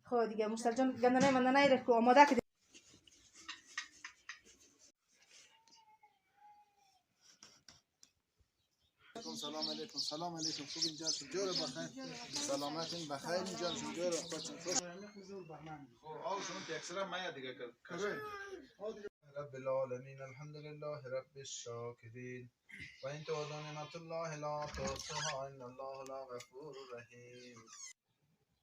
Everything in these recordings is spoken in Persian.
خب دیگه مرسل جان گندنه مندنه رو آماده کردی. سلام علیکم سلام علیکم خوب اینجا شو جور بخیر سلامتین بخیر اینجا شو جور خوشم خوش خب آو شما تکسر ما دیگه رب العالمین الحمد لله رب الشاکرین و این تعداد نعمت الله لا تحصوها ان الله لا غفور رحیم.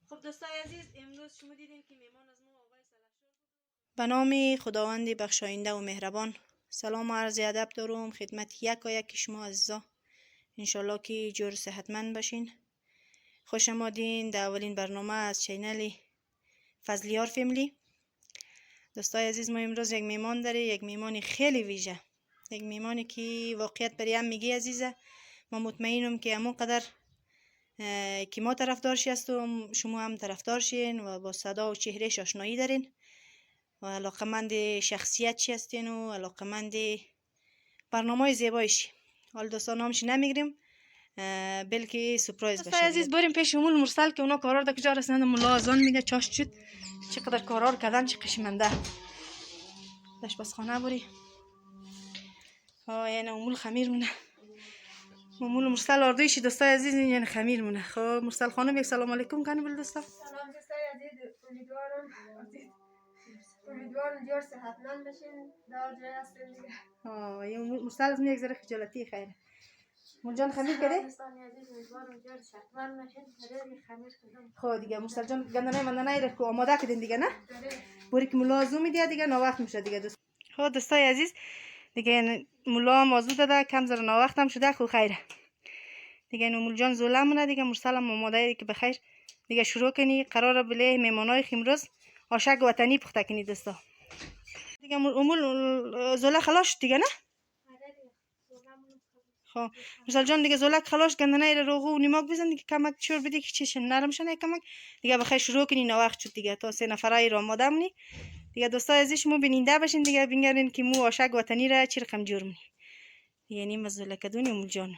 خب دوستای عزیز امروز شما دیدین که میمان از ما آقای سلحشور بود. به نام خداوند بخشاینده و مهربان سلام و عرض ادب دارم خدمت یک شما عزیزا. انشالله که جور صحتمند باشین. خوش آمدین در اولین برنامه از چینل فضلیار فیملی. دوستای عزیز ما امروز یک میمان داره، یک میمان خیلی ویژه، یک میمانی که واقعیت برای هم میگی عزیزه. ما مطمئنم که همون قدر که ما طرفدارش هستم شما هم طرفدارشین و با صدا و چهرهش آشنایی دارین و علاقمند شخصیت هستین و علاقمند برنامه زیبایش. حال دوستان نامش نمیگیریم بلکه سورپرایز باشه. دوستای عزیز بریم پیش امول مرسل که اونا کارا رو کجا رسوندن. ملا اذان میده چاش شد چقدر کارا رو کردن چه قشمنده. داش بس خانه بری ها یعنی امول خمیر مونه. امول مرسل آردویشی دوستای عزیز یعنی خمیر مونه. خب مرسل خانم یک سلام علیکم کنی بل دوستا. سلام دوستای عزیز امیدوارم جور صحتمند بشین در جای هستین دیگه. این مرسل از من یک ذره خجالتی خیره. مرجان خمیر کرده؟ دوستان عزیز امیدوارم جور صحتمند بشین. داره خمیر کردم. خب دیگه مرسل جان گندنه مندنه رو آماده کردین دیگه نه؟ بوری که ملازم میده دیگه نا وقت میشه دیگه دوست. خب دوستای عزیز دیگه ملا موضوع داده کم زر نا وقتم شده خو خیره. دیگه نمول جان زوله مونه دیگه مرسل هم آماده که بخیر دیگه شروع کنی. قراره بله میمانای خیمروز آشک وطنی پخته کنی دوستا. دیگه امول زوله خلاص شد دیگه نه؟ خب مرسل جان دیگه زولک خلاص گندنه رو روغو و نیماک بزن دیگه کمک شور بدی که چیش نرم شنه کمک دیگه بخیر شروع کنی. نا وقت شد دیگه تا 3 نفرای رو آماده مونی دیگه. دوستای عزیز مو بیننده باشین دیگه ببینین که مو آشک وطنی را چی رقم جور مونی. یعنی مزوله کدونی امول جان.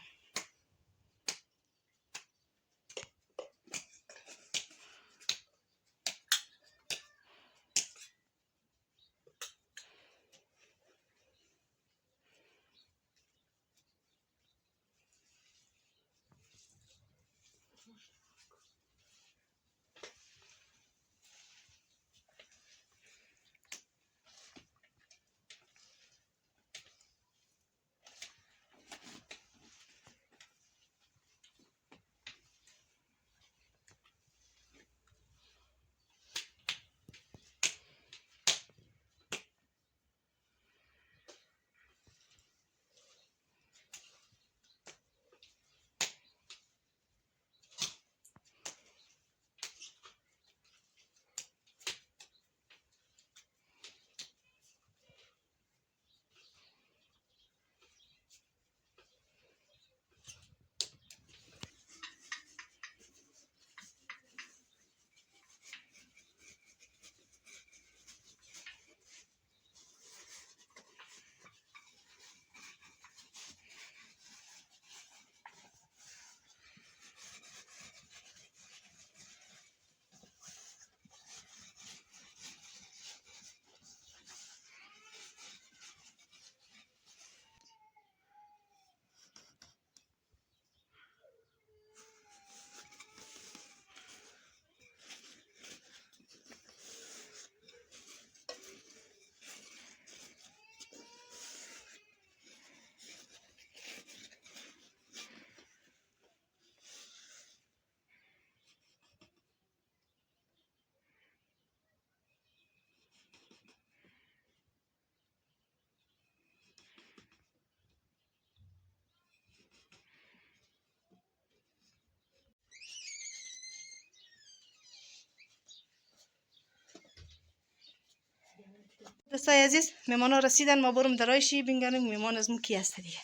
دوستای عزیز میمان ها رسیدن ما برم درایشی بینگرم میمان از مو کی هست دیگه.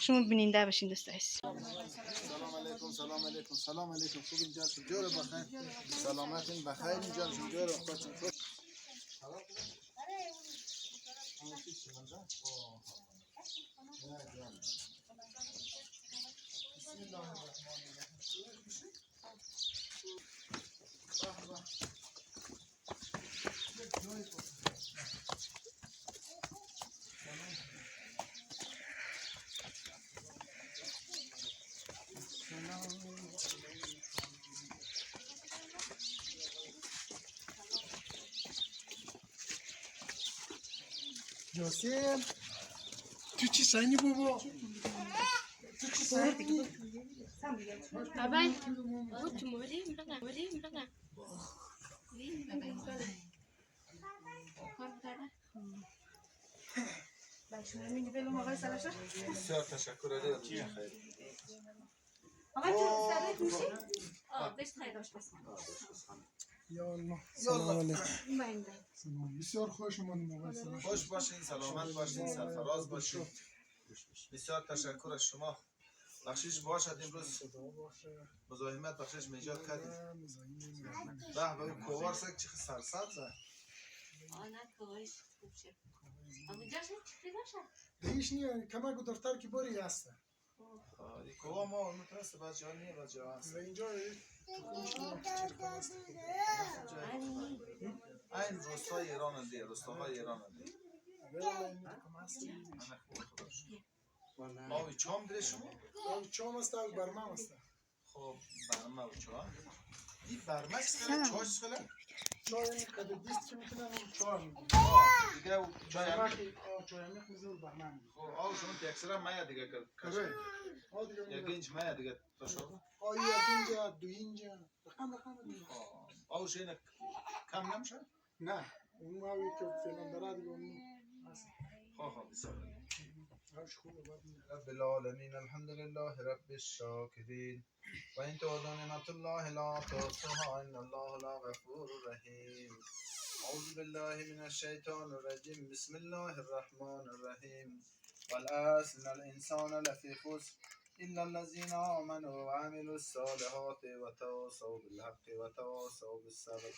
شما بیننده باشین دوستای عزیز. سلام علیکم سلام علیکم سلام علیکم خوب اینجا شو جور بخیر سلامتین بخیر اینجا شو جور خوشم خوش بسم الله الرحمن الرحیم. حسین تو چی سنی بابا؟ تو چی سنی؟ Babai, muito morinho, morinho. بسیار تشکر علیکم. یا الله سلام علیکم. سلام بسیار خوش اومدین آقای سلام. خوش باشین، سلامت باشین، سرفراز باشین. بسیار تشکر از شما. بخشش باشد امروز مزاحمت بخشش میجاد کردید. به به کوار سگ چه سرسبزه. دیش نیه کمک و دفتر که باری هسته. کوار ما مترسه بچه ها نیه بچه ها هست. و اینجا این روستای ایران هنده، روستاهای ایران هنده. آوی چام داره شما؟ آوی چام هسته آوی برمه هسته. خب برمه و چام؟ این برمه چه چاش سخله؟ چای این قدر دیست که میتونم چای میگیم. دیگه او چای همیق میزور برمه میگیم. خب آو شما تکسره مایه دیگه کشه. یکینچ مایه دیگه تشو؟ آوی یکینجا دو اینجا. رقم دیگه. آو شینه کم نمشه؟ نه اون آوی که فیلم داره دیگه اون هست. خب بسیار رب العالمين الحمد لله رب الشاكرين وإن تعودوا نعمة الله لا تحصوها إن الله لغفور رحيم أعوذ بالله من الشيطان الرجيم بسم الله الرحمن الرحيم والعصر إن الإنسان لفي خسر إلا الذين آمنوا وعملوا الصالحات وتواصوا بالحق وتواصوا بالصبر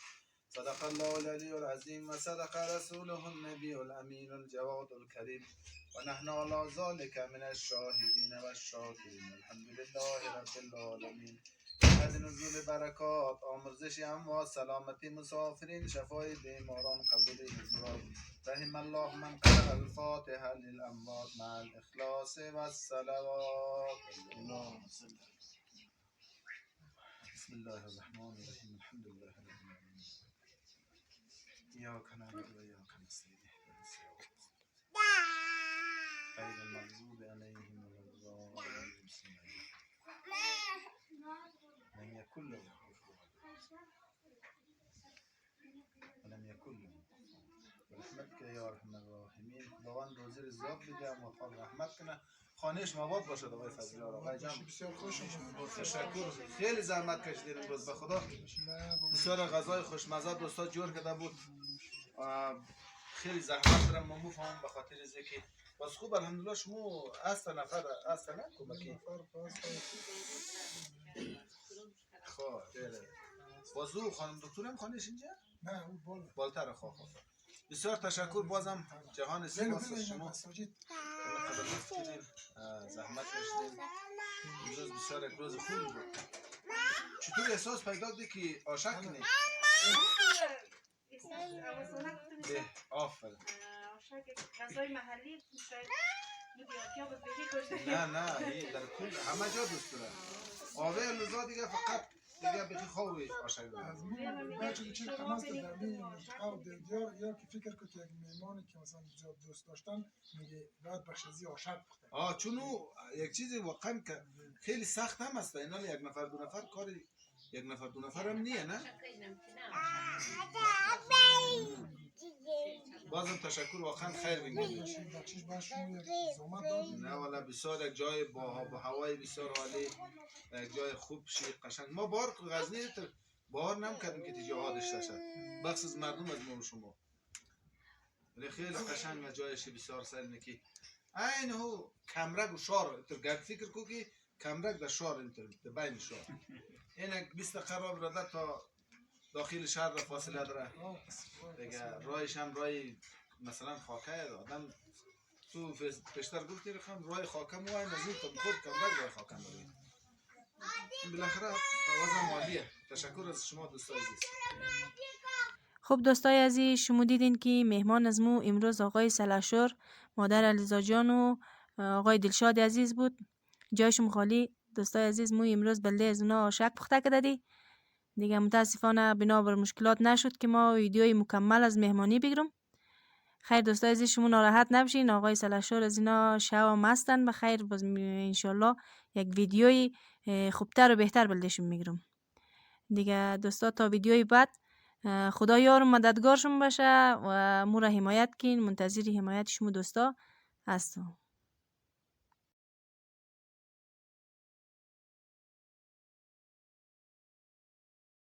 صدق الله العلي العظيم وصدق رسوله النبي الأمين الجواد الكريم ونحن على ذلك من الشاهدين والشاكرين الحمد لله رب العالمين بعد نزول برکات آمرزش اموات سلامتی مسافرین شفای بیماران قبول نزولات رحم الله من قرأ الفاتحه للاموات مع الاخلاص والصلوات اللهم صل بسم الله الرحمن الرحيم الحمد لله رب العالمين إياك نعبد وإياك نستعين غير المغضوب عليهم ولا الضالين لم يكن له ولم يكن له برحمتك يا ارحم الراحمین. خداوند روزی رو زیاد بده و موفق رحمت کنه. خانهش مواد باشد آقای فضل‌الله. آقای جان بسیار خوش اومدین. تشکر، خیلی زحمت کشیدین امروز به خدا. بسیار غذای خوشمزه دوستا جور کرده بود. خیلی زحمت دارم من میفهمم به خاطر از اینکه بس خوب الحمدلله شما است نفر است نه کمکی خب بازو خانم دکترم خانش اینجا نه اون بالا بالتر خواه بسیار تشکر بازم جهان سپاس از شما خدمت کردین زحمت کشیدین امروز بسیار یک روز خوب بود چطور احساس پیدا کردی که عاشق کنی آفرین غذای محلی شاید نه این در کل همه جا دوست داره آوه لزا دیگه فقط دیگه بخی خوابی عاشق داره از من بچه چی تماس دادم او دیار یا که فکر کنید یک مهمانی که مثلا زیاد دوست داشتن میگه باید بخشیزی عاشق بخته چون یک چیزی واقعا که خیلی سخت هم است اینا یک نفر دو نفر کاری یک نفر دو نفر هم نیه نه بازم تشکر واقعا خیر بگید نه والا بسیار یک جای با هوای بسیار عالی یک جای خوب شی قشنگ ما بار غزنی بار نم کردیم که تجاها داشته شد بخص از مردم از ما و شما ولی خیلی قشنگ جایش بسیار سر که این هو کمرک و شار تو گرد فکر کو که کمرک در شار در بین شار این 20 دقیقه را برده تا داخل شهر را فاصله داره دیگه رایش هم رای مثلا خاکه آدم تو پیشتر گفتی رخم رای خاکه موای نزدیک تا خود کمرک رای خاکه داره بالاخره آوازم عالیه تشکر از شما دوستای عزیز خب دوستای عزیز شما دیدین که مهمان از مو امروز آقای سلاشور مادر علیزا جان و آقای دلشاد عزیز بود جایشون خالی دوستای عزیز مو امروز بلده از اونا عاشق پخته کردی دیگه متاسفانه بنا بر مشکلات نشد که ما ویدیوی مکمل از مهمانی بگیرم خیر دوستای عزیز، شما ناراحت نبشین، آقای سلحشور از اینا شوا مستن. بخیر باز انشالله یک ویدیوی خوبتر و بهتر بلدشون میگیرم دیگه. دوستا تا ویدیوی بعد، خدا یار و مددگارشون باشه و مو را حمایت کین. منتظر حمایت شما دوستا هستم.